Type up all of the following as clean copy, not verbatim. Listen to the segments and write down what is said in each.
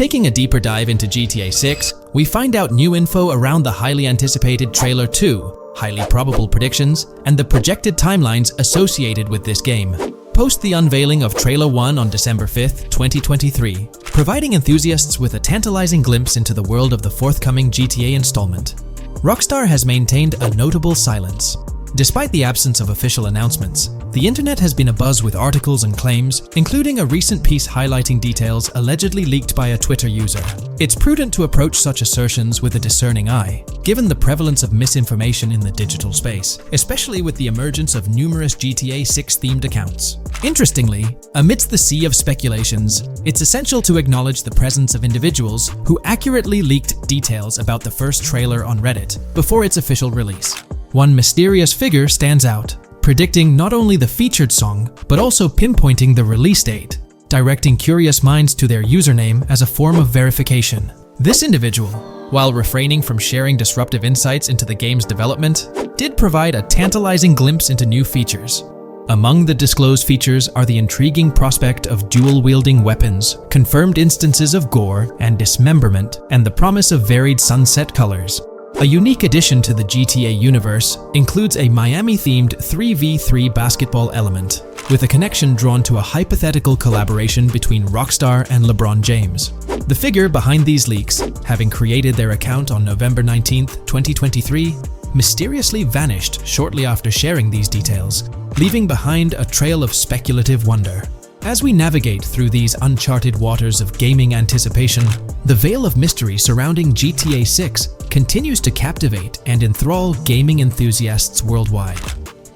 Taking a deeper dive into GTA 6, we find out new info around the highly anticipated Trailer 2, highly probable predictions, and the projected timelines associated with this game. Post the unveiling of Trailer 1 on December 5th, 2023, providing enthusiasts with a tantalizing glimpse into the world of the forthcoming GTA installment. Rockstar has maintained a notable silence. Despite the absence of official announcements, the internet has been abuzz with articles and claims, including a recent piece highlighting details allegedly leaked by a Twitter user. It's prudent to approach such assertions with a discerning eye, given the prevalence of misinformation in the digital space, especially with the emergence of numerous GTA 6-themed accounts. Interestingly, amidst the sea of speculations, it's essential to acknowledge the presence of individuals who accurately leaked details about the first trailer on Reddit before its official release. One mysterious figure stands out, predicting not only the featured song, but also pinpointing the release date, directing curious minds to their username as a form of verification. This individual, while refraining from sharing disruptive insights into the game's development, did provide a tantalizing glimpse into new features. Among the disclosed features are the intriguing prospect of dual-wielding weapons, confirmed instances of gore and dismemberment, and the promise of varied sunset colors. A unique addition to the GTA universe includes a Miami-themed 3v3 basketball element, with a connection drawn to a hypothetical collaboration between Rockstar and LeBron James. The figure behind these leaks, having created their account on November 19, 2023, mysteriously vanished shortly after sharing these details, leaving behind a trail of speculative wonder. As we navigate through these uncharted waters of gaming anticipation, the veil of mystery surrounding GTA 6 continues to captivate and enthrall gaming enthusiasts worldwide.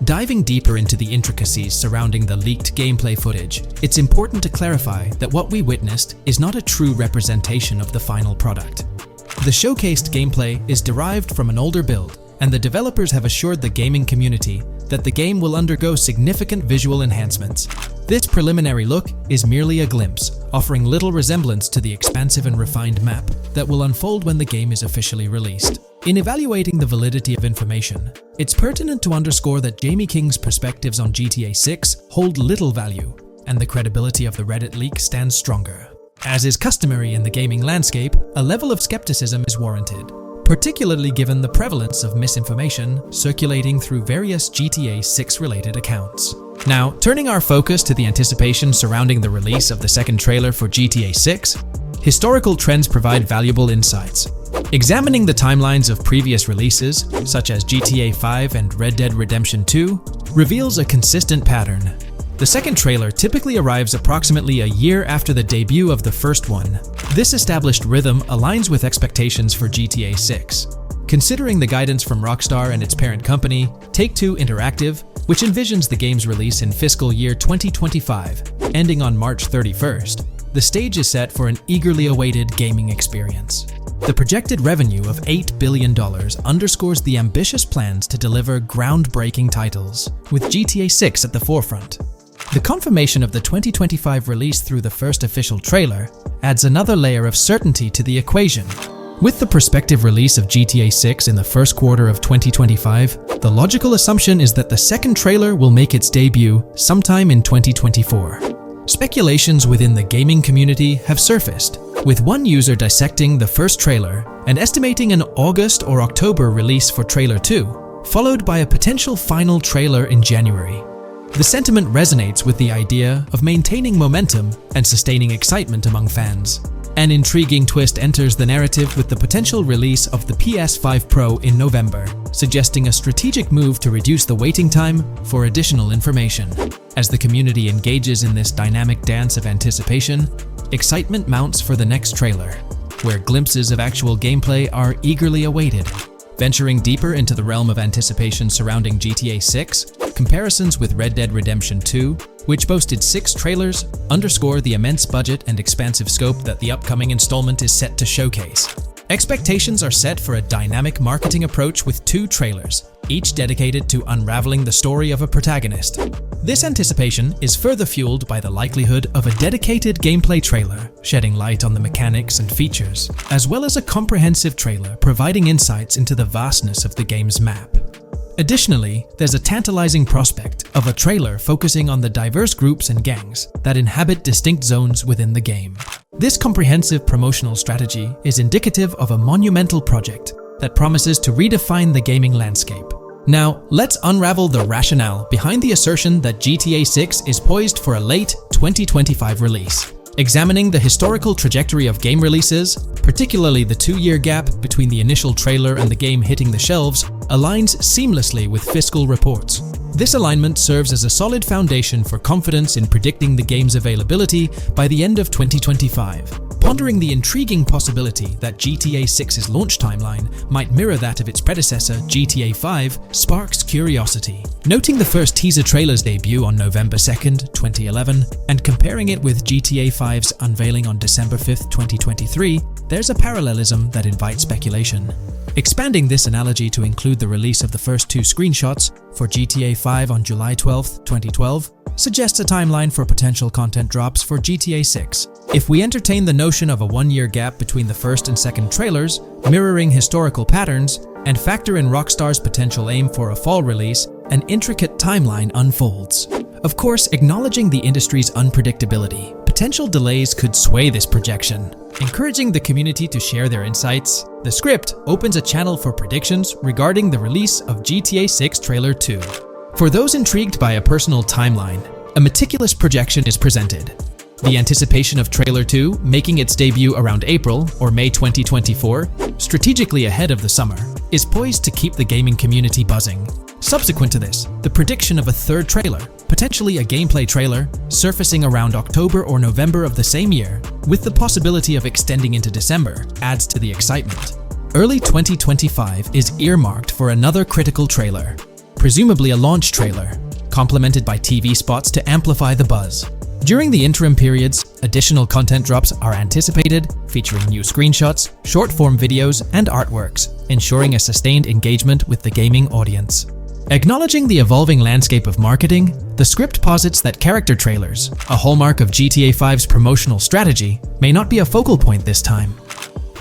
Diving deeper into the intricacies surrounding the leaked gameplay footage, it's important to clarify that what we witnessed is not a true representation of the final product. The showcased gameplay is derived from an older build, and the developers have assured the gaming community that the game will undergo significant visual enhancements. This preliminary look is merely a glimpse, offering little resemblance to the expansive and refined map that will unfold when the game is officially released. In evaluating the validity of information, it's pertinent to underscore that Jamie King's perspectives on GTA 6 hold little value, and the credibility of the Reddit leak stands stronger. As is customary in the gaming landscape, a level of skepticism is warranted, particularly given the prevalence of misinformation circulating through various GTA 6-related accounts. Now, turning our focus to the anticipation surrounding the release of the second trailer for GTA 6, historical trends provide valuable insights. Examining the timelines of previous releases, such as GTA 5 and Red Dead Redemption 2, reveals a consistent pattern. The second trailer typically arrives approximately a year after the debut of the first one. This established rhythm aligns with expectations for GTA 6. Considering the guidance from Rockstar and its parent company, Take-Two Interactive, which envisions the game's release in fiscal year 2025, ending on March 31st, the stage is set for an eagerly awaited gaming experience. The projected revenue of $8 billion underscores the ambitious plans to deliver groundbreaking titles, with GTA 6 at the forefront. The confirmation of the 2025 release through the first official trailer adds another layer of certainty to the equation. With the prospective release of GTA 6 in the first quarter of 2025, the logical assumption is that the second trailer will make its debut sometime in 2024. Speculations within the gaming community have surfaced, with one user dissecting the first trailer and estimating an August or October release for Trailer 2, followed by a potential final trailer in January. The sentiment resonates with the idea of maintaining momentum and sustaining excitement among fans. An intriguing twist enters the narrative with the potential release of the PS5 Pro in November, suggesting a strategic move to reduce the waiting time for additional information. As the community engages in this dynamic dance of anticipation, excitement mounts for the next trailer, where glimpses of actual gameplay are eagerly awaited. Venturing deeper into the realm of anticipation surrounding GTA 6, comparisons with Red Dead Redemption 2, which boasted 6 trailers, underscore the immense budget and expansive scope that the upcoming installment is set to showcase. Expectations are set for a dynamic marketing approach with 2 trailers, each dedicated to unraveling the story of a protagonist. This anticipation is further fueled by the likelihood of a dedicated gameplay trailer, shedding light on the mechanics and features, as well as a comprehensive trailer providing insights into the vastness of the game's map. Additionally, there's a tantalizing prospect of a trailer focusing on the diverse groups and gangs that inhabit distinct zones within the game. This comprehensive promotional strategy is indicative of a monumental project that promises to redefine the gaming landscape. Now, let's unravel the rationale behind the assertion that GTA 6 is poised for a late 2025 release. Examining the historical trajectory of game releases, particularly the 2-year gap between the initial trailer and the game hitting the shelves, aligns seamlessly with fiscal reports. This alignment serves as a solid foundation for confidence in predicting the game's availability by the end of 2025. Pondering the intriguing possibility that GTA 6's launch timeline might mirror that of its predecessor, GTA 5, sparks curiosity. Noting the first teaser trailer's debut on November 2nd, 2011, and comparing it with GTA 5's unveiling on December 5th, 2023, there's a parallelism that invites speculation. Expanding this analogy to include the release of the first 2 screenshots for GTA 5 on July 12, 2012, suggests a timeline for potential content drops for GTA 6. If we entertain the notion of a 1-year gap between the first and second trailers, mirroring historical patterns, and factor in Rockstar's potential aim for a fall release, an intricate timeline unfolds. Of course, acknowledging the industry's unpredictability, potential delays could sway this projection. Encouraging the community to share their insights, the script opens a channel for predictions regarding the release of GTA 6 Trailer 2. For those intrigued by a personal timeline, a meticulous projection is presented. The anticipation of Trailer 2 making its debut around April or May 2024, strategically ahead of the summer, is poised to keep the gaming community buzzing. Subsequent to this, the prediction of a third trailer, potentially a gameplay trailer, surfacing around October or November of the same year, with the possibility of extending into December, adds to the excitement. Early 2025 is earmarked for another critical trailer, presumably a launch trailer, complemented by TV spots to amplify the buzz. During the interim periods, additional content drops are anticipated, featuring new screenshots, short-form videos, and artworks, ensuring a sustained engagement with the gaming audience. Acknowledging the evolving landscape of marketing, the script posits that character trailers, a hallmark of GTA 5's promotional strategy, may not be a focal point this time.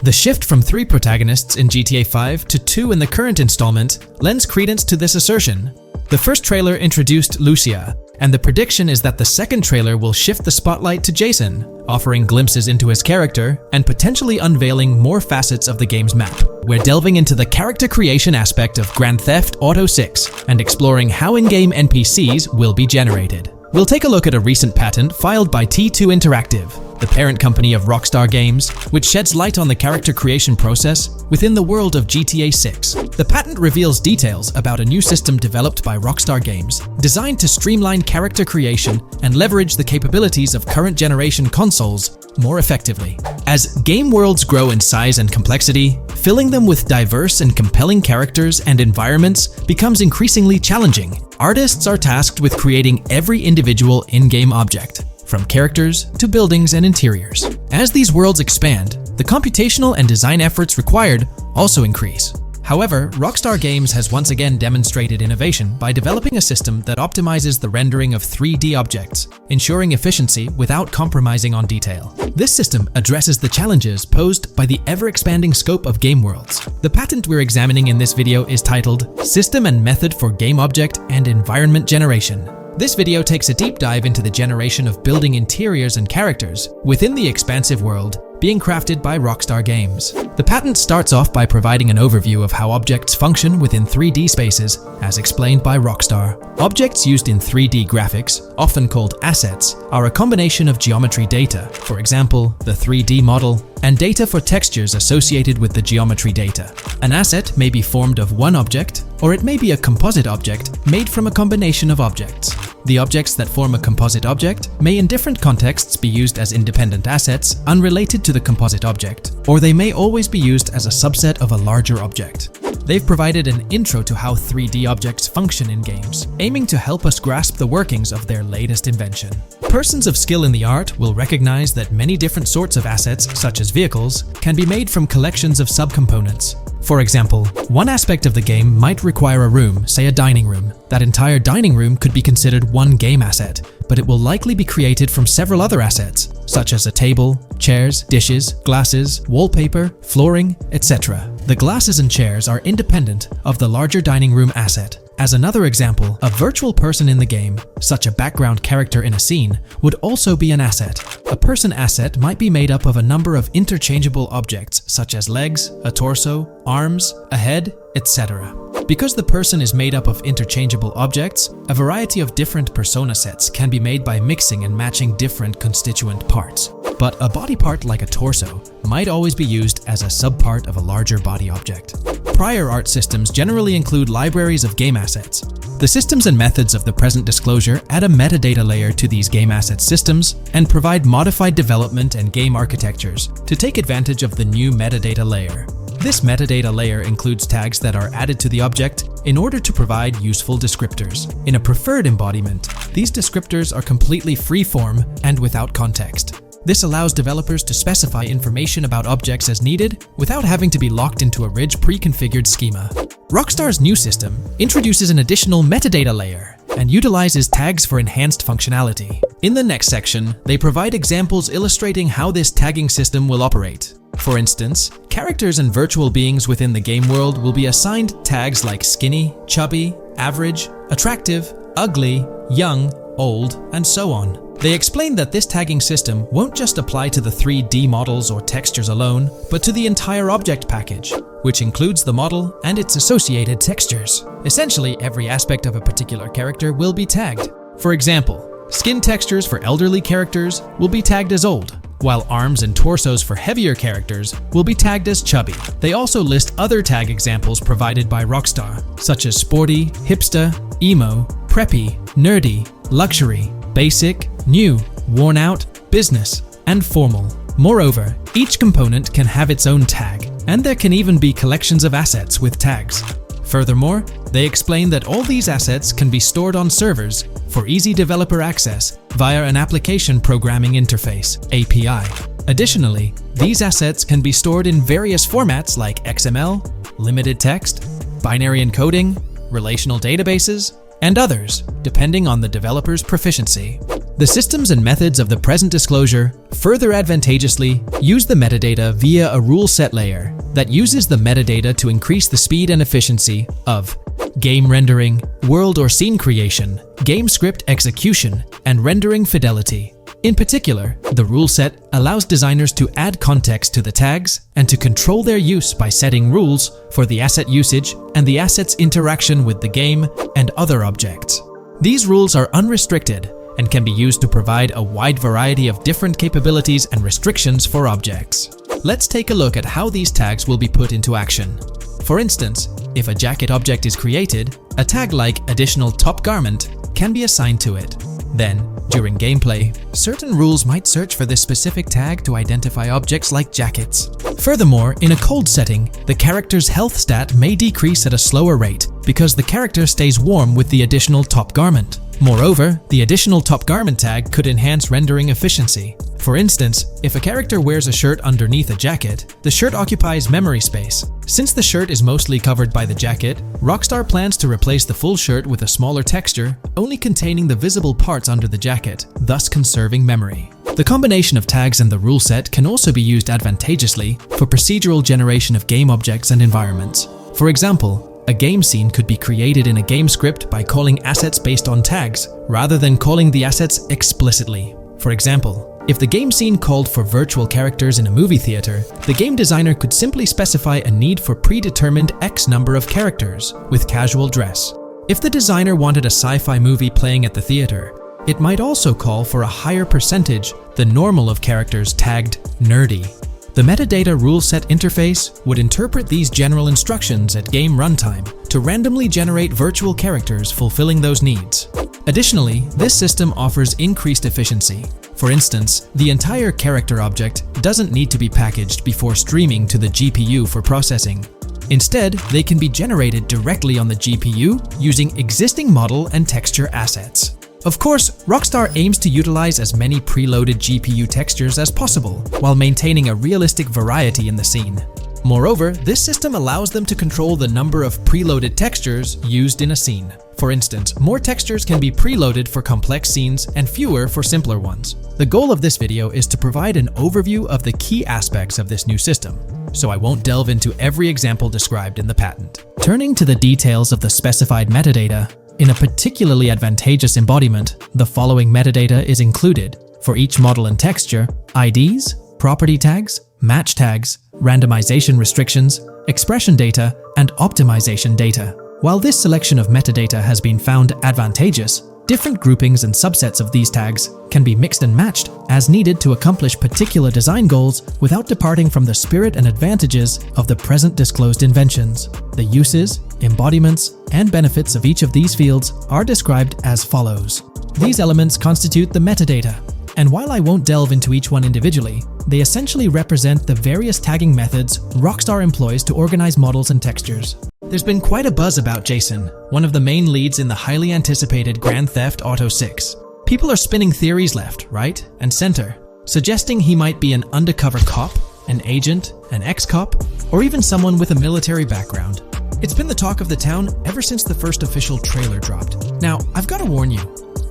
The shift from 3 protagonists in GTA 5 to 2 in the current installment lends credence to this assertion. The first trailer introduced Lucia, and the prediction is that the second trailer will shift the spotlight to Jason, offering glimpses into his character and potentially unveiling more facets of the game's map. We're delving into the character creation aspect of Grand Theft Auto 6 and exploring how in-game NPCs will be generated. We'll take a look at a recent patent filed by T2 Interactive, the parent company of Rockstar Games, which sheds light on the character creation process within the world of GTA 6. The patent reveals details about a new system developed by Rockstar Games, designed to streamline character creation and leverage the capabilities of current generation consoles more effectively. As game worlds grow in size and complexity, filling them with diverse and compelling characters and environments becomes increasingly challenging. Artists are tasked with creating every individual in-game object, from characters to buildings and interiors. As these worlds expand, the computational and design efforts required also increase. However, Rockstar Games has once again demonstrated innovation by developing a system that optimizes the rendering of 3D objects, ensuring efficiency without compromising on detail. This system addresses the challenges posed by the ever-expanding scope of game worlds. The patent we're examining in this video is titled System and Method for Game Object and Environment Generation. This video takes a deep dive into the generation of building interiors and characters within the expansive world being crafted by Rockstar Games. The patent starts off by providing an overview of how objects function within 3D spaces, as explained by Rockstar. Objects used in 3D graphics, often called assets, are a combination of geometry data, for example, the 3D model, and data for textures associated with the geometry data. An asset may be formed of one object, or it may be a composite object made from a combination of objects. The objects that form a composite object may in different contexts be used as independent assets unrelated to the composite object, or they may always be used as a subset of a larger object. They've provided an intro to how 3D objects function in games, aiming to help us grasp the workings of their latest invention. Persons of skill in the art will recognize that many different sorts of assets, such as vehicles, can be made from collections of subcomponents. For example, one aspect of the game might require a room, say a dining room. That entire dining room could be considered one game asset, but it will likely be created from several other assets, such as a table, chairs, dishes, glasses, wallpaper, flooring, etc. The glasses and chairs are independent of the larger dining room asset, As another example, a virtual person in the game, such a background character in a scene, would also be an asset. A person asset might be made up of a number of interchangeable objects, such as legs, a torso, arms, a head, etc. Because the person is made up of interchangeable objects, a variety of different persona sets can be made by mixing and matching different constituent parts. But a body part like a torso might always be used as a subpart of a larger body object. Prior art systems generally include libraries of game assets. The systems and methods of the present disclosure add a metadata layer to these game asset systems and provide modified development and game architectures to take advantage of the new metadata layer. This metadata layer includes tags that are added to the object in order to provide useful descriptors. In a preferred embodiment, these descriptors are completely free-form and without context. This allows developers to specify information about objects as needed without having to be locked into a rich pre-configured schema. Rockstar's new system introduces an additional metadata layer and utilizes tags for enhanced functionality. In the next section, they provide examples illustrating how this tagging system will operate. For instance, characters and virtual beings within the game world will be assigned tags like skinny, chubby, average, attractive, ugly, young, old, and so on. They explain that this tagging system won't just apply to the 3D models or textures alone, but to the entire object package, which includes the model and its associated textures. Essentially, every aspect of a particular character will be tagged. For example, skin textures for elderly characters will be tagged as old, while arms and torsos for heavier characters will be tagged as chubby. They also list other tag examples provided by Rockstar, such as sporty, hipster, emo, preppy, nerdy, luxury, basic, new, worn out, business, and formal. Moreover, each component can have its own tag, and there can even be collections of assets with tags. Furthermore, they explain that all these assets can be stored on servers for easy developer access via an application programming interface (API). Additionally, these assets can be stored in various formats like XML, limited text, binary encoding, relational databases, and others, depending on the developer's proficiency. The systems and methods of the present disclosure further advantageously use the metadata via a rule set layer that uses the metadata to increase the speed and efficiency of game rendering, world or scene creation, game script execution, and rendering fidelity. In particular, the rule set allows designers to add context to the tags and to control their use by setting rules for the asset usage and the asset's interaction with the game and other objects. These rules are unrestricted and can be used to provide a wide variety of different capabilities and restrictions for objects. Let's take a look at how these tags will be put into action. For instance, if a jacket object is created, a tag like additional top garment can be assigned to it. Then, during gameplay, certain rules might search for this specific tag to identify objects like jackets. Furthermore, in a cold setting, the character's health stat may decrease at a slower rate because the character stays warm with the additional top garment. Moreover, the additional top garment tag could enhance rendering efficiency. For instance, if a character wears a shirt underneath a jacket, the shirt occupies memory space. Since the shirt is mostly covered by the jacket, Rockstar plans to replace the full shirt with a smaller texture, only containing the visible parts under the jacket, thus conserving memory. The combination of tags and the rule set can also be used advantageously for procedural generation of game objects and environments. For example, a game scene could be created in a game script by calling assets based on tags, rather than calling the assets explicitly. For example, if the game scene called for virtual characters in a movie theater, the game designer could simply specify a need for predetermined X number of characters with casual dress. If the designer wanted a sci-fi movie playing at the theater, it might also call for a higher percentage than normal of characters tagged nerdy. The metadata rule set interface would interpret these general instructions at game runtime to randomly generate virtual characters fulfilling those needs. Additionally, this system offers increased efficiency. For instance, the entire character object doesn't need to be packaged before streaming to the GPU for processing. Instead, they can be generated directly on the GPU using existing model and texture assets. Of course, Rockstar aims to utilize as many preloaded GPU textures as possible, while maintaining a realistic variety in the scene. Moreover, this system allows them to control the number of preloaded textures used in a scene. For instance, more textures can be preloaded for complex scenes and fewer for simpler ones. The goal of this video is to provide an overview of the key aspects of this new system, so I won't delve into every example described in the patent. Turning to the details of the specified metadata, in a particularly advantageous embodiment, the following metadata is included for each model and texture: IDs, property tags, match tags, randomization restrictions, expression data, and optimization data. While this selection of metadata has been found advantageous, different groupings and subsets of these tags can be mixed and matched as needed to accomplish particular design goals without departing from the spirit and advantages of the present disclosed inventions. The uses, embodiments, and benefits of each of these fields are described as follows. These elements constitute the metadata, and while I won't delve into each one individually, they essentially represent the various tagging methods Rockstar employs to organize models and textures. There's been quite a buzz about Jason, one of the main leads in the highly anticipated Grand Theft Auto 6. People are spinning theories left, right, and center, suggesting he might be an undercover cop, an agent, an ex-cop, or even someone with a military background. It's been the talk of the town ever since the first official trailer dropped. Now, I've got to warn you,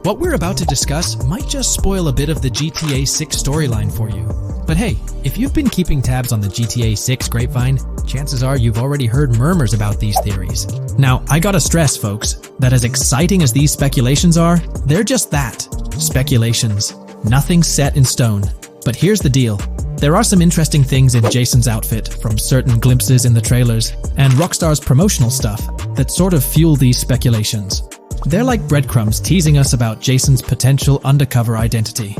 what we're about to discuss might just spoil a bit of the GTA 6 storyline for you. But hey, if you've been keeping tabs on the GTA 6 grapevine, chances are you've already heard murmurs about these theories. Now, I gotta stress, folks, that as exciting as these speculations are, they're just that, speculations. Nothing set in stone. But here's the deal. There are some interesting things in Jason's outfit from certain glimpses in the trailers and Rockstar's promotional stuff that sort of fuel these speculations. They're like breadcrumbs teasing us about Jason's potential undercover identity.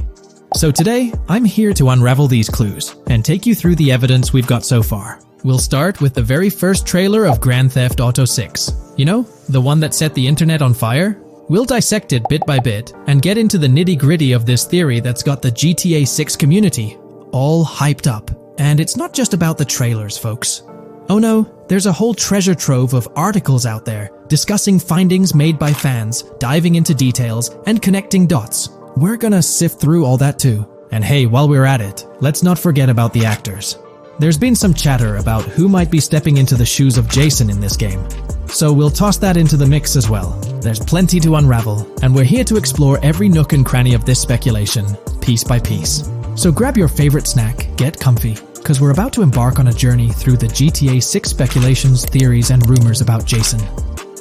So today, I'm here to unravel these clues and take you through the evidence we've got so far. We'll start with the very first trailer of Grand Theft Auto 6. You know, the one that set the internet on fire? We'll dissect it bit by bit and get into the nitty-gritty of this theory that's got the GTA 6 community all hyped up. And it's not just about the trailers, folks. Oh no, there's a whole treasure trove of articles out there discussing findings made by fans, diving into details, and connecting dots. We're gonna sift through all that too. And hey, while we're at it, let's not forget about the actors. There's been some chatter about who might be stepping into the shoes of Jason in this game. So we'll toss that into the mix as well. There's plenty to unravel, and we're here to explore every nook and cranny of this speculation, piece by piece. So grab your favorite snack, get comfy, because we're about to embark on a journey through the GTA 6 speculations, theories, and rumors about Jason.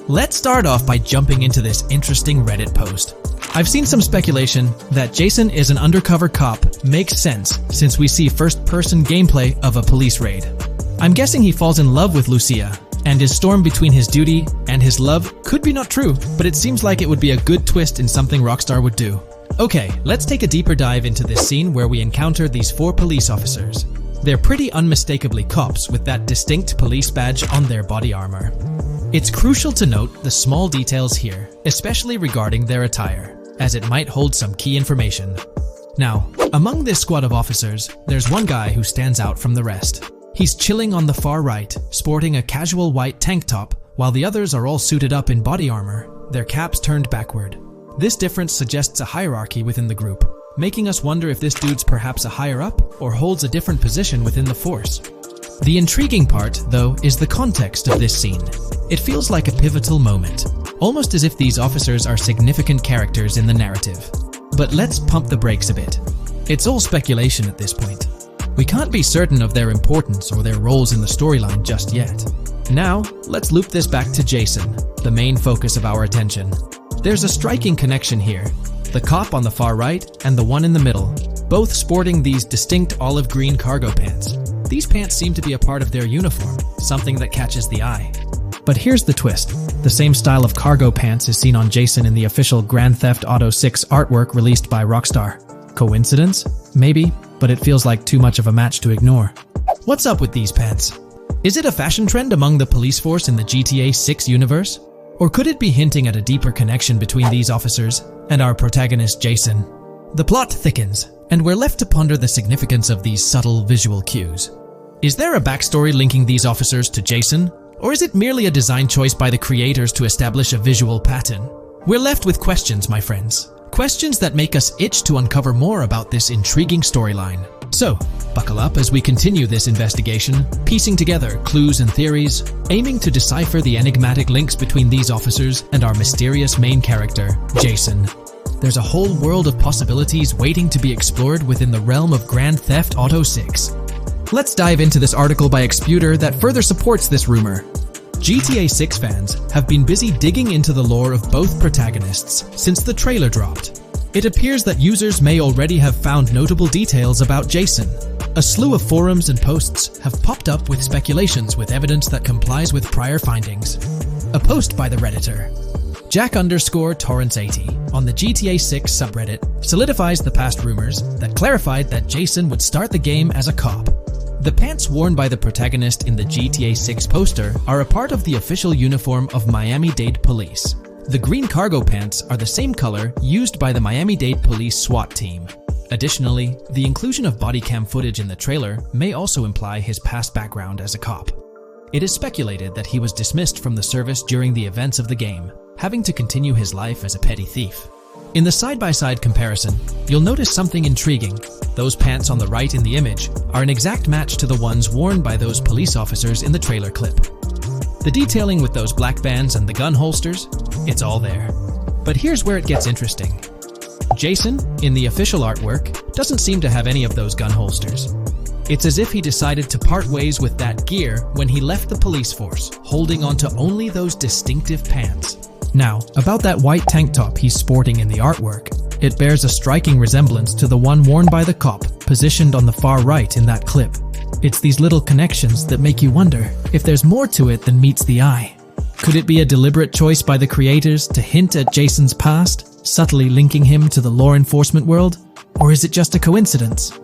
Let's start off by jumping into this interesting Reddit post. I've seen some speculation that Jason is an undercover cop makes sense since we see first-person gameplay of a police raid. I'm guessing he falls in love with Lucia, and his storm between his duty and his love could be not true, but it seems like it would be a good twist in something Rockstar would do. Okay, let's take a deeper dive into this scene where we encounter these 4 police officers. They're pretty unmistakably cops with that distinct police badge on their body armor. It's crucial to note the small details here, especially regarding their attire, as it might hold some key information. Now, among this squad of officers, there's one guy who stands out from the rest. He's chilling on the far right, sporting a casual white tank top, while the others are all suited up in body armor, their caps turned backward. This difference suggests a hierarchy within the group, making us wonder if this dude's perhaps a higher up or holds a different position within the force. The intriguing part, though, is the context of this scene. It feels like a pivotal moment, almost as if these officers are significant characters in the narrative. But let's pump the brakes a bit. It's all speculation at this point. We can't be certain of their importance or their roles in the storyline just yet. Now, let's loop this back to Jason, the main focus of our attention. There's a striking connection here. The cop on the far right and the one in the middle, both sporting these distinct olive green cargo pants. These pants seem to be a part of their uniform, something that catches the eye. But here's the twist. The same style of cargo pants is seen on Jason in the official Grand Theft Auto 6 artwork released by Rockstar. Coincidence? Maybe, but it feels like too much of a match to ignore. What's up with these pants? Is it a fashion trend among the police force in the GTA 6 universe? Or could it be hinting at a deeper connection between these officers and our protagonist Jason? The plot thickens, and we're left to ponder the significance of these subtle visual cues. Is there a backstory linking these officers to Jason? Or is it merely a design choice by the creators to establish a visual pattern? We're left with questions, my friends. Questions that make us itch to uncover more about this intriguing storyline. So, buckle up as we continue this investigation, piecing together clues and theories, aiming to decipher the enigmatic links between these officers and our mysterious main character, Jason. There's a whole world of possibilities waiting to be explored within the realm of Grand Theft Auto 6. Let's dive into this article by Exputer that further supports this rumor. GTA 6 fans have been busy digging into the lore of both protagonists since the trailer dropped. It appears that users may already have found notable details about Jason. A slew of forums and posts have popped up with speculations with evidence that complies with prior findings. A post by the Redditor, Jack_Torrance80, on the GTA 6 subreddit solidifies the past rumors that clarified that Jason would start the game as a cop. The pants worn by the protagonist in the GTA 6 poster are a part of the official uniform of Miami-Dade Police. The green cargo pants are the same color used by the Miami-Dade Police SWAT team. Additionally, the inclusion of body cam footage in the trailer may also imply his past background as a cop. It is speculated that he was dismissed from the service during the events of the game, having to continue his life as a petty thief. In the side-by-side comparison, you'll notice something intriguing. Those pants on the right in the image are an exact match to the ones worn by those police officers in the trailer clip. The detailing with those black bands and the gun holsters, it's all there. But here's where it gets interesting. Jason, in the official artwork, doesn't seem to have any of those gun holsters. It's as if he decided to part ways with that gear when he left the police force, holding onto only those distinctive pants. Now, about that white tank top he's sporting in the artwork, it bears a striking resemblance to the one worn by the cop, positioned on the far right in that clip. It's these little connections that make you wonder if there's more to it than meets the eye. Could it be a deliberate choice by the creators to hint at Jason's past, subtly linking him to the law enforcement world? Or is it just a coincidence?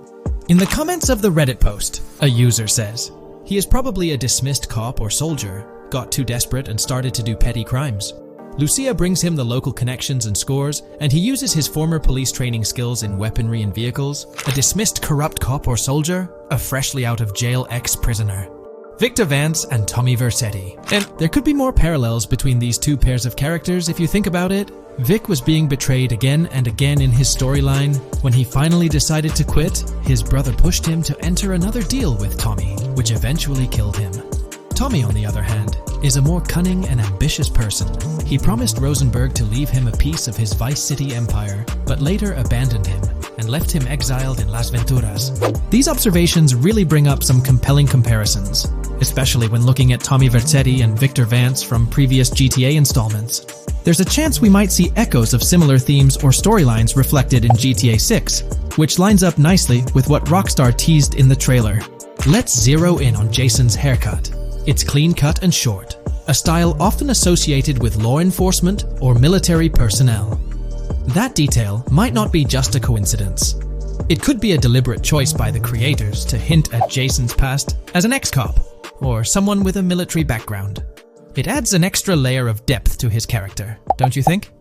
In the comments of the Reddit post, a user says, he is probably a dismissed cop or soldier, got too desperate and started to do petty crimes. Lucia brings him the local connections and scores, and he uses his former police training skills in weaponry and vehicles. A dismissed corrupt cop or soldier, a freshly out of jail ex-prisoner. Victor Vance and Tommy Vercetti. And there could be more parallels between these two pairs of characters if you think about it. Vic was being betrayed again and again in his storyline. When he finally decided to quit, his brother pushed him to enter another deal with Tommy, which eventually killed him. Tommy, on the other hand, is a more cunning and ambitious person. He promised Rosenberg to leave him a piece of his Vice City empire, but later abandoned him and left him exiled in Las Venturas. These observations really bring up some compelling comparisons, especially when looking at Tommy Vercetti and Victor Vance from previous GTA installments. There's a chance we might see echoes of similar themes or storylines reflected in GTA 6, which lines up nicely with what Rockstar teased in the trailer. Let's zero in on Jason's haircut. It's clean cut and short, a style often associated with law enforcement or military personnel. That detail might not be just a coincidence. It could be a deliberate choice by the creators to hint at Jason's past as an ex-cop or someone with a military background. It adds an extra layer of depth to his character, don't you think?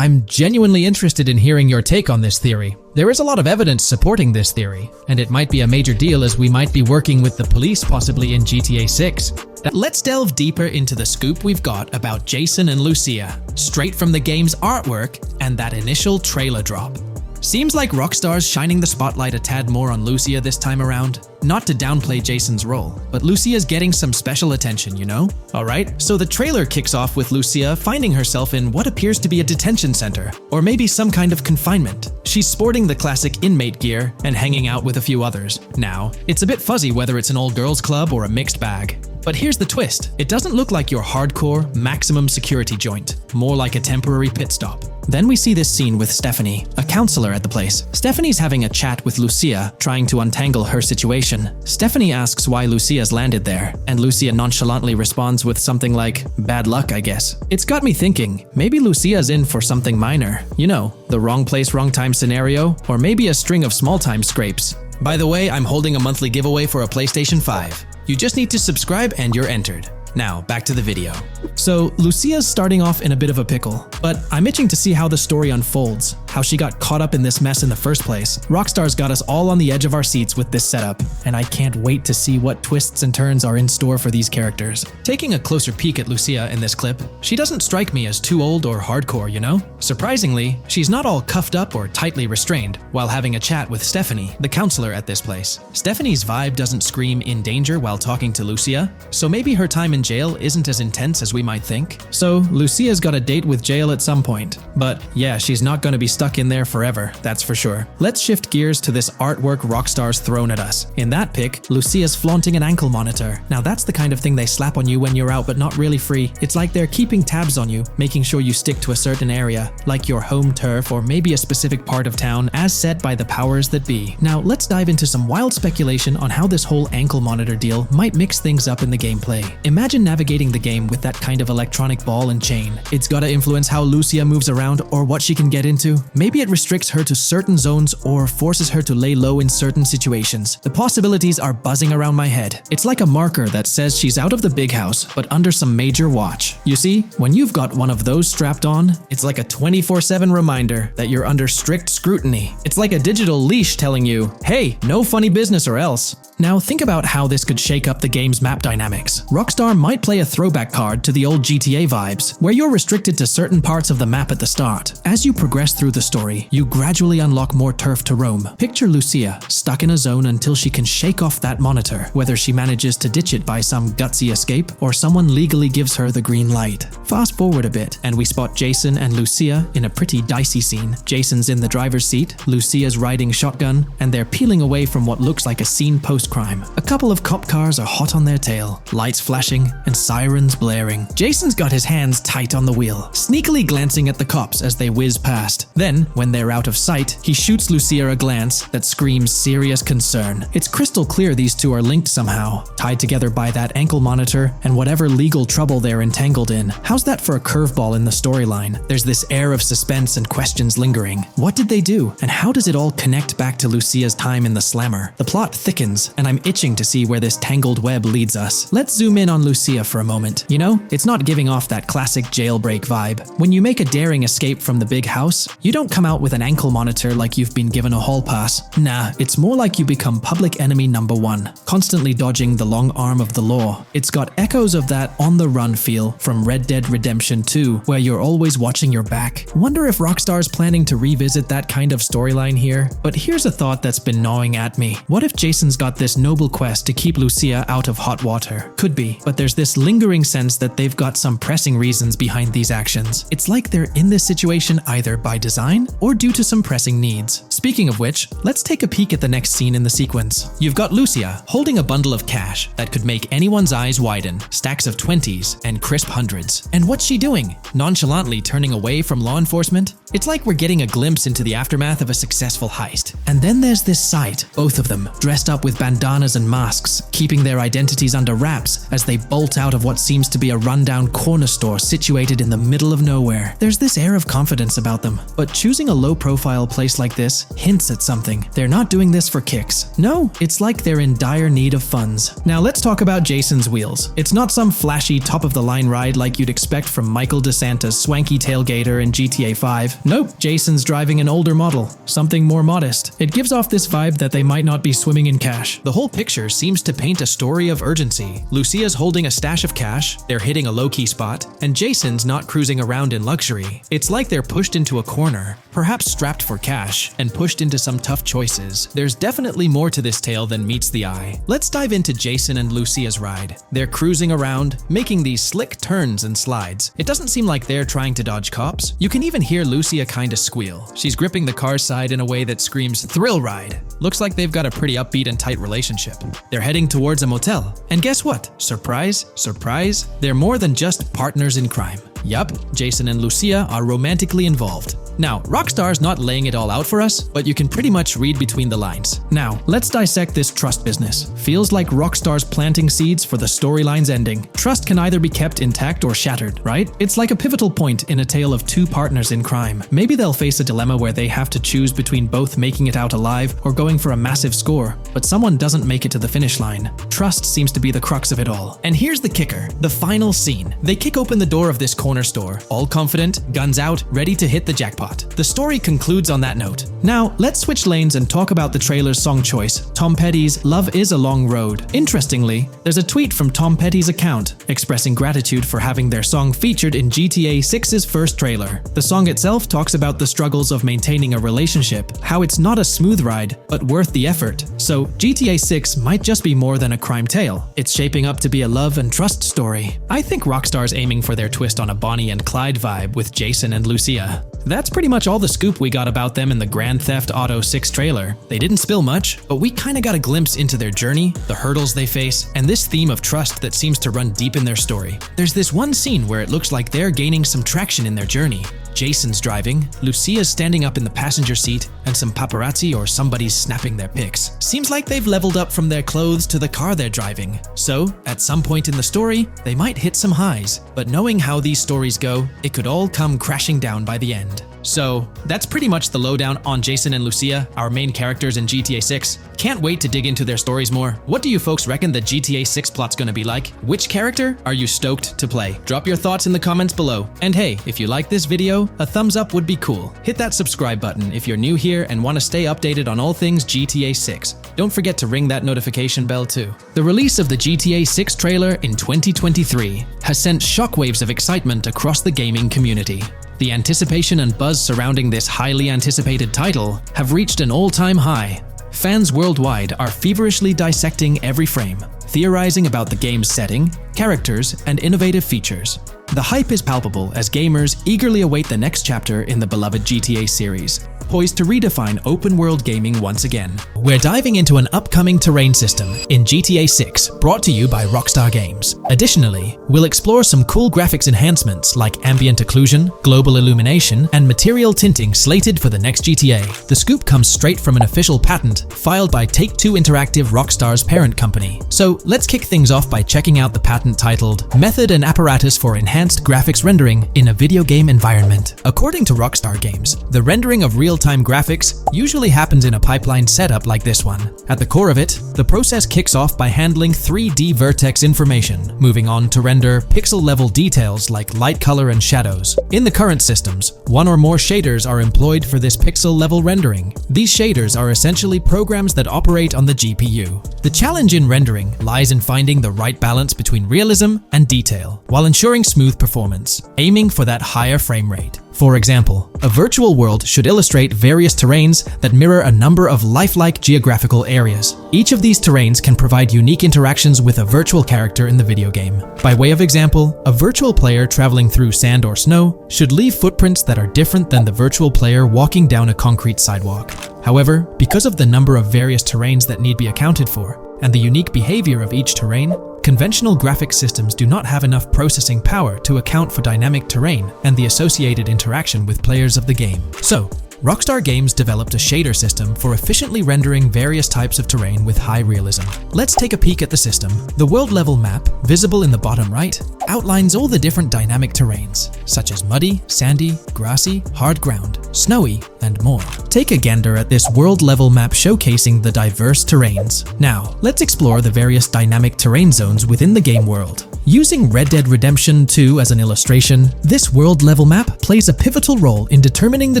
I'm genuinely interested in hearing your take on this theory. There is a lot of evidence supporting this theory, and it might be a major deal as we might be working with the police possibly in GTA 6. Let's delve deeper into the scoop we've got about Jason and Lucia, straight from the game's artwork and that initial trailer drop. Seems like Rockstar's shining the spotlight a tad more on Lucia this time around. Not to downplay Jason's role, but Lucia's getting some special attention, you know? Alright, so the trailer kicks off with Lucia finding herself in what appears to be a detention center, or maybe some kind of confinement. She's sporting the classic inmate gear and hanging out with a few others. Now, it's a bit fuzzy whether it's an all girls club or a mixed bag. But here's the twist. It doesn't look like your hardcore, maximum security joint, more like a temporary pit stop. Then we see this scene with Stephanie, a counselor at the place. Stephanie's having a chat with Lucia, trying to untangle her situation. Stephanie asks why Lucia's landed there, and Lucia nonchalantly responds with something like, bad luck, I guess. It's got me thinking, maybe Lucia's in for something minor. You know, the wrong place, wrong time scenario, or maybe a string of small-time scrapes. By the way, I'm holding a monthly giveaway for a PlayStation 5. You just need to subscribe and you're entered. Now, back to the video. So, Lucia's starting off in a bit of a pickle, but I'm itching to see how the story unfolds, how she got caught up in this mess in the first place. Rockstar's got us all on the edge of our seats with this setup, and I can't wait to see what twists and turns are in store for these characters. Taking a closer peek at Lucia in this clip, she doesn't strike me as too old or hardcore, you know? Surprisingly, she's not all cuffed up or tightly restrained while having a chat with Stephanie, the counselor at this place. Stephanie's vibe doesn't scream in danger while talking to Lucia, so maybe her time in jail isn't as intense as we might think. So, Lucia's got a date with jail at some point. But yeah, she's not going to be stuck stuck in there forever, that's for sure. Let's shift gears to this artwork Rockstar's thrown at us. In that pic, Lucia's flaunting an ankle monitor. Now that's the kind of thing they slap on you when you're out but not really free. It's like they're keeping tabs on you, making sure you stick to a certain area, like your home turf or maybe a specific part of town as set by the powers that be. Now let's dive into some wild speculation on how this whole ankle monitor deal might mix things up in the gameplay. Imagine navigating the game with that kind of electronic ball and chain. It's gotta influence how Lucia moves around or what she can get into. Maybe it restricts her to certain zones or forces her to lay low in certain situations. The possibilities are buzzing around my head. It's like a marker that says she's out of the big house, but under some major watch. You see, when you've got one of those strapped on, it's like a 24/7 reminder that you're under strict scrutiny. It's like a digital leash telling you, hey, no funny business or else. Now think about how this could shake up the game's map dynamics. Rockstar might play a throwback card to the old GTA vibes, where you're restricted to certain parts of the map at the start. As you progress through the story, you gradually unlock more turf to roam. Picture Lucia, stuck in a zone until she can shake off that monitor, whether she manages to ditch it by some gutsy escape or someone legally gives her the green light. Fast forward a bit, and we spot Jason and Lucia in a pretty dicey scene. Jason's in the driver's seat, Lucia's riding shotgun, and they're peeling away from what looks like a scene post-crime. A couple of cop cars are hot on their tail, lights flashing and sirens blaring. Jason's got his hands tight on the wheel, sneakily glancing at the cops as they whiz past. Then, when they're out of sight, he shoots Lucia a glance that screams serious concern. It's crystal clear these two are linked somehow, tied together by that ankle monitor and whatever legal trouble they're entangled in. How's that for a curveball in the storyline? There's this air of suspense and questions lingering. What did they do? And how does it all connect back to Lucia's time in the slammer? The plot thickens, and I'm itching to see where this tangled web leads us. Let's zoom in on Lucia for a moment. You know, it's not giving off that classic jailbreak vibe. When you make a daring escape from the big house, you don't come out with an ankle monitor like you've been given a hall pass. Nah, it's more like you become public enemy number one, constantly dodging the long arm of the law. It's got echoes of that on-the-run feel from Red Dead Redemption 2, where you're always watching your back. Wonder if Rockstar's planning to revisit that kind of storyline here? But here's a thought that's been gnawing at me. What if Jason's got this noble quest to keep Lucia out of hot water? Could be, but there's this lingering sense that they've got some pressing reasons behind these actions. It's like they're in this situation either by design or due to some pressing needs. Speaking of which, let's take a peek at the next scene in the sequence. You've got Lucia holding a bundle of cash that could make anyone's eyes widen, stacks of 20s and crisp hundreds. And what's she doing? Nonchalantly turning away from law enforcement? It's like we're getting a glimpse into the aftermath of a successful heist. And then there's this sight, both of them, dressed up with bandanas and masks, keeping their identities under wraps as they bolt out of what seems to be a rundown corner store situated in the middle of nowhere. There's this air of confidence about them, but choosing a low-profile place like this hints at something. They're not doing this for kicks. No, it's like they're in dire need of funds. Now let's talk about Jason's wheels. It's not some flashy top-of-the-line ride like you'd expect from Michael DeSanta's swanky tailgater in GTA 5. Nope, Jason's driving an older model, something more modest. It gives off this vibe that they might not be swimming in cash. The whole picture seems to paint a story of urgency. Lucia's holding a stash of cash, they're hitting a low-key spot, and Jason's not cruising around in luxury. It's like they're pushed into a corner, perhaps strapped for cash, and pushed into some tough choices. There's definitely more to this tale than meets the eye. Let's dive into Jason and Lucia's ride. They're cruising around, making these slick turns and slides. It doesn't seem like they're trying to dodge cops. You can even hear Lucia kinda squeal. She's gripping the car's side in a way that screams thrill ride. Looks like they've got a pretty upbeat and tight relationship. They're heading towards a motel. And guess what? Surprise, surprise, they're more than just partners in crime. Yup, Jason and Lucia are romantically involved. Now, Rockstar's not laying it all out for us, but you can pretty much read between the lines. Now, let's dissect this trust business. Feels like Rockstar's planting seeds for the storyline's ending. Trust can either be kept intact or shattered, right? It's like a pivotal point in a tale of two partners in crime. Maybe they'll face a dilemma where they have to choose between both making it out alive or going for a massive score, but someone doesn't make it to the finish line. Trust seems to be the crux of it all. And here's the kicker, the final scene. They kick open the door of this corner store, all confident, guns out, ready to hit the jackpot. The story concludes on that note. Now, let's switch lanes and talk about the trailer's song choice, Tom Petty's Love Is a Long Road. Interestingly, there's a tweet from Tom Petty's account expressing gratitude for having their song featured in GTA 6's first trailer. The song itself talks about the struggles of maintaining a relationship, how it's not a smooth ride, but worth the effort. So, GTA 6 might just be more than a crime tale. It's shaping up to be a love and trust story. I think Rockstar's aiming for their twist on a Bonnie and Clyde vibe with Jason and Lucia. That's pretty much all the scoop we got about them in the Grand Theft Auto 6 trailer. They didn't spill much, but we kinda got a glimpse into their journey, the hurdles they face, and this theme of trust that seems to run deep in their story. There's this one scene where it looks like they're gaining some traction in their journey. Jason's driving, Lucia's standing up in the passenger seat, and some paparazzi or somebody's snapping their pics. Seems like they've leveled up from their clothes to the car they're driving. So, at some point in the story, they might hit some highs, but knowing how these stories go, it could all come crashing down by the end. So, that's pretty much the lowdown on Jason and Lucia, our main characters in GTA 6. Can't wait to dig into their stories more. What do you folks reckon the GTA 6 plot's gonna be like? Which character are you stoked to play? Drop your thoughts in the comments below. And hey, if you like this video, a thumbs up would be cool. Hit that subscribe button if you're new here and want to stay updated on all things GTA 6. Don't forget to ring that notification bell too. The release of the GTA 6 trailer in 2023 has sent shockwaves of excitement across the gaming community. The anticipation and buzz surrounding this highly anticipated title have reached an all-time high. Fans worldwide are feverishly dissecting every frame, theorizing about the game's setting, characters, and innovative features. The hype is palpable as gamers eagerly await the next chapter in the beloved GTA series, poised to redefine open-world gaming once again. We're diving into an upcoming terrain system in GTA 6, brought to you by Rockstar Games. Additionally, we'll explore some cool graphics enhancements like ambient occlusion, global illumination, and material tinting slated for the next GTA. The scoop comes straight from an official patent filed by Take-Two Interactive, Rockstar's parent company. So let's kick things off by checking out the patent titled Method and Apparatus for Enhanced Graphics Rendering in a Video Game Environment. According to Rockstar Games, the rendering of real-time graphics usually happens in a pipeline setup like this one. At the core of it, the process kicks off by handling 3D vertex information, moving on to render pixel-level details like light color and shadows. In the current systems, one or more shaders are employed for this pixel-level rendering. These shaders are essentially programs that operate on the GPU. The challenge in rendering lies in finding the right balance between realism and detail, while ensuring smooth performance, aiming for that higher frame rate. For example, a virtual world should illustrate various terrains that mirror a number of lifelike geographical areas. Each of these terrains can provide unique interactions with a virtual character in the video game. By way of example, a virtual player traveling through sand or snow should leave footprints that are different than the virtual player walking down a concrete sidewalk. However, because of the number of various terrains that need be accounted for, and the unique behavior of each terrain, conventional graphics systems do not have enough processing power to account for dynamic terrain and the associated interaction with players of the game. So, Rockstar Games developed a shader system for efficiently rendering various types of terrain with high realism. Let's take a peek at the system. The world level map, visible in the bottom right, outlines all the different dynamic terrains, such as muddy, sandy, grassy, hard ground, snowy, and more. Take a gander at this world level map showcasing the diverse terrains. Now, let's explore the various dynamic terrain zones within the game world. Using Red Dead Redemption 2 as an illustration, this world level map plays a pivotal role in determining the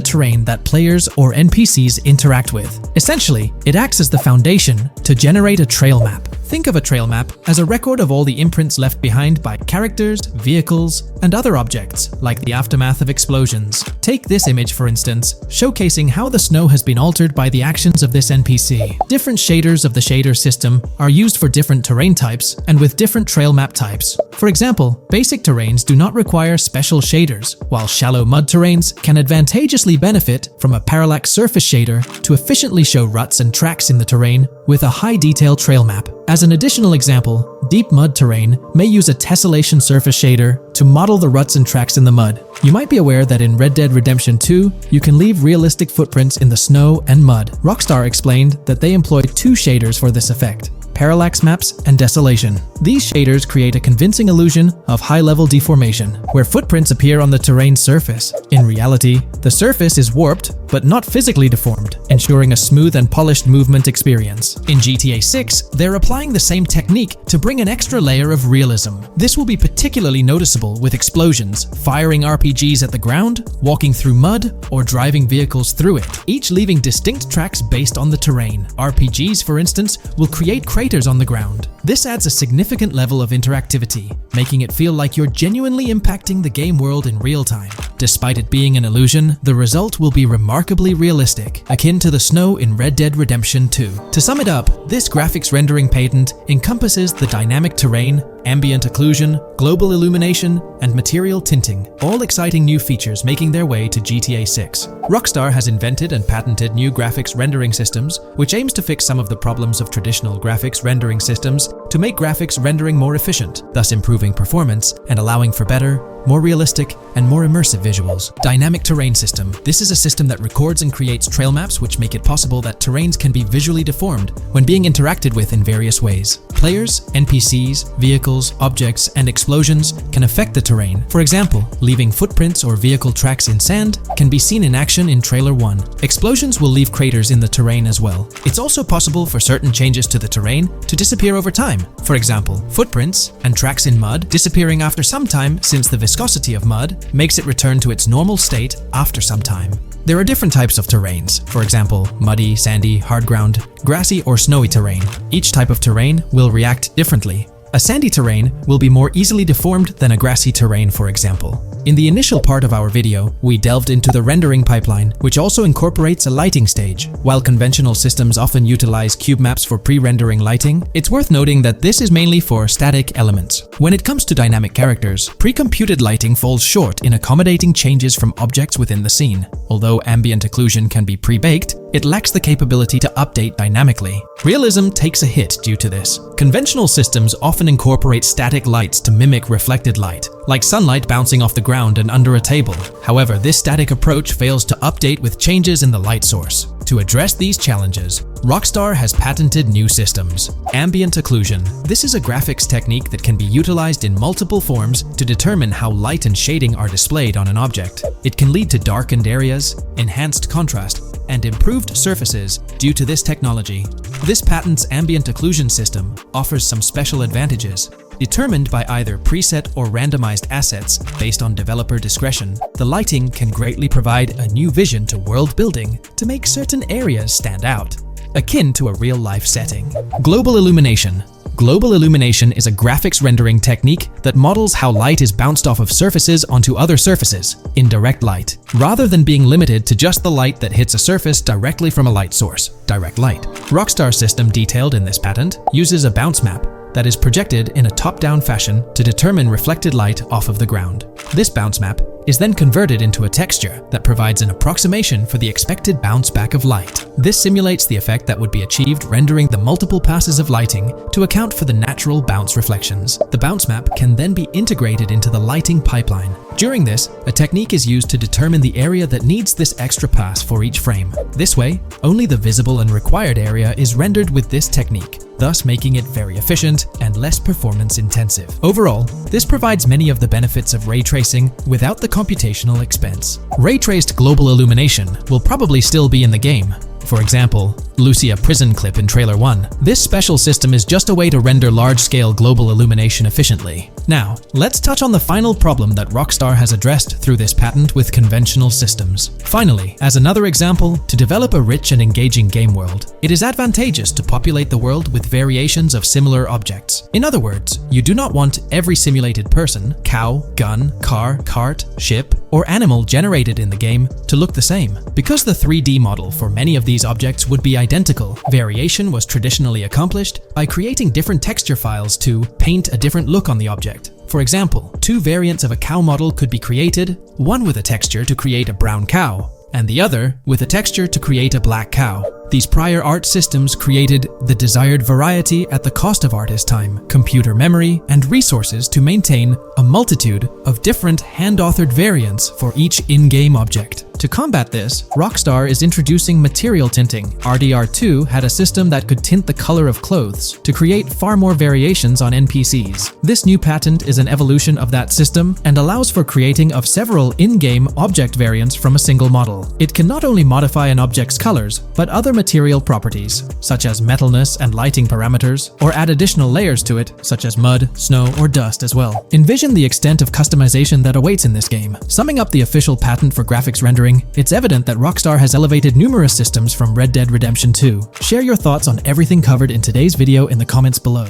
terrain that players or NPCs interact with. Essentially, it acts as the foundation to generate a trail map. Think of a trail map as a record of all the imprints left behind by characters, vehicles, and other objects, like the aftermath of explosions. Take this image for instance, showcasing how the snow has been altered by the actions of this NPC. Different shaders of the shader system are used for different terrain types and with different trail map types. For example, basic terrains do not require special shaders, while shallow mud terrains can advantageously benefit from a parallax surface shader to efficiently show ruts and tracks in the terrain with a high-detail trail map. As an additional example, deep mud terrain may use a tessellation surface shader to model the ruts and tracks in the mud. You might be aware that in Red Dead Redemption 2, you can leave realistic footprints in the snow and mud. Rockstar explained that they employed two shaders for this effect: parallax maps and desolation. These shaders create a convincing illusion of high-level deformation, where footprints appear on the terrain's surface. In reality, the surface is warped but not physically deformed, ensuring a smooth and polished movement experience. In GTA 6, they're applying the same technique to bring an extra layer of realism. This will be particularly noticeable with explosions, firing RPGs at the ground, walking through mud, or driving vehicles through it, each leaving distinct tracks based on the terrain. RPGs, for instance, will create craters on the ground. This adds a significant level of interactivity, making it feel like you're genuinely impacting the game world in real time. Despite it being an illusion, the result will be remarkably realistic, akin to the snow in Red Dead Redemption 2. To sum it up, this graphics rendering patent encompasses the dynamic terrain, ambient occlusion, global illumination, and material tinting, all exciting new features making their way to GTA 6. Rockstar has invented and patented new graphics rendering systems, which aims to fix some of the problems of traditional graphics rendering systems to make graphics rendering more efficient, thus improving performance and allowing for better, more realistic, and more immersive visuals. Dynamic Terrain System. This is a system that records and creates trail maps which make it possible that terrains can be visually deformed when being interacted with in various ways. Players, NPCs, vehicles, objects, and explosions can affect the terrain. For example, leaving footprints or vehicle tracks in sand can be seen in action in Trailer 1. Explosions will leave craters in the terrain as well. It's also possible for certain changes to the terrain to disappear over time. For example, footprints and tracks in mud disappearing after some time, since the viscosity of mud makes it return to its normal state after some time. There are different types of terrains, for example, muddy, sandy, hard ground, grassy, or snowy terrain. Each type of terrain will react differently. A sandy terrain will be more easily deformed than a grassy terrain, for example. In the initial part of our video, we delved into the rendering pipeline, which also incorporates a lighting stage. While conventional systems often utilize cube maps for pre-rendering lighting, it's worth noting that this is mainly for static elements. When it comes to dynamic characters, pre-computed lighting falls short in accommodating changes from objects within the scene. Although ambient occlusion can be pre-baked, it lacks the capability to update dynamically. Realism takes a hit due to this. Conventional systems often incorporate static lights to mimic reflected light, like sunlight bouncing off the ground and under a table. However, this static approach fails to update with changes in the light source. To address these challenges, Rockstar has patented new systems. Ambient occlusion. This is a graphics technique that can be utilized in multiple forms to determine how light and shading are displayed on an object. It can lead to darkened areas, enhanced contrast, and improved surfaces due to this technology. This patent's ambient occlusion system offers some special advantages. Determined by either preset or randomized assets based on developer discretion, the lighting can greatly provide a new vision to world building to make certain areas stand out, akin to a real-life setting. Global illumination. Global illumination is a graphics rendering technique that models how light is bounced off of surfaces onto other surfaces in direct light, rather than being limited to just the light that hits a surface directly from a light source, direct light. Rockstar's system detailed in this patent uses a bounce map that is projected in a top-down fashion to determine reflected light off of the ground. This bounce map is then converted into a texture that provides an approximation for the expected bounce back of light. This simulates the effect that would be achieved rendering the multiple passes of lighting to account for the natural bounce reflections. The bounce map can then be integrated into the lighting pipeline. During this, a technique is used to determine the area that needs this extra pass for each frame. This way, only the visible and required area is rendered with this technique, thus making it very efficient and less performance intensive. Overall, this provides many of the benefits of ray tracing without the computational expense. Ray-traced global illumination will probably still be in the game. For example, Lucia prison clip in Trailer 1. This special system is just a way to render large-scale global illumination efficiently. Now, let's touch on the final problem that Rockstar has addressed through this patent with conventional systems. Finally, as another example, to develop a rich and engaging game world, it is advantageous to populate the world with variations of similar objects. In other words, you do not want every simulated person, cow, gun, car, cart, ship, or animal generated in the game to look the same. Because the 3D model for many of these objects would be identical, variation was traditionally accomplished by creating different texture files to paint a different look on the object. For example, two variants of a cow model could be created, one with a texture to create a brown cow, and the other with a texture to create a black cow. These prior art systems created the desired variety at the cost of artist time, computer memory, and resources to maintain a multitude of different hand-authored variants for each in-game object. To combat this, Rockstar is introducing material tinting. RDR2 had a system that could tint the color of clothes to create far more variations on NPCs. This new patent is an evolution of that system and allows for creating of several in-game object variants from a single model. It can not only modify an object's colors, but other material properties, such as metalness and lighting parameters, or add additional layers to it, such as mud, snow, or dust as well. Envision the extent of customization that awaits in this game. Summing up the official patent for graphics rendering, it's evident that Rockstar has elevated numerous systems from Red Dead Redemption 2. Share your thoughts on everything covered in today's video in the comments below.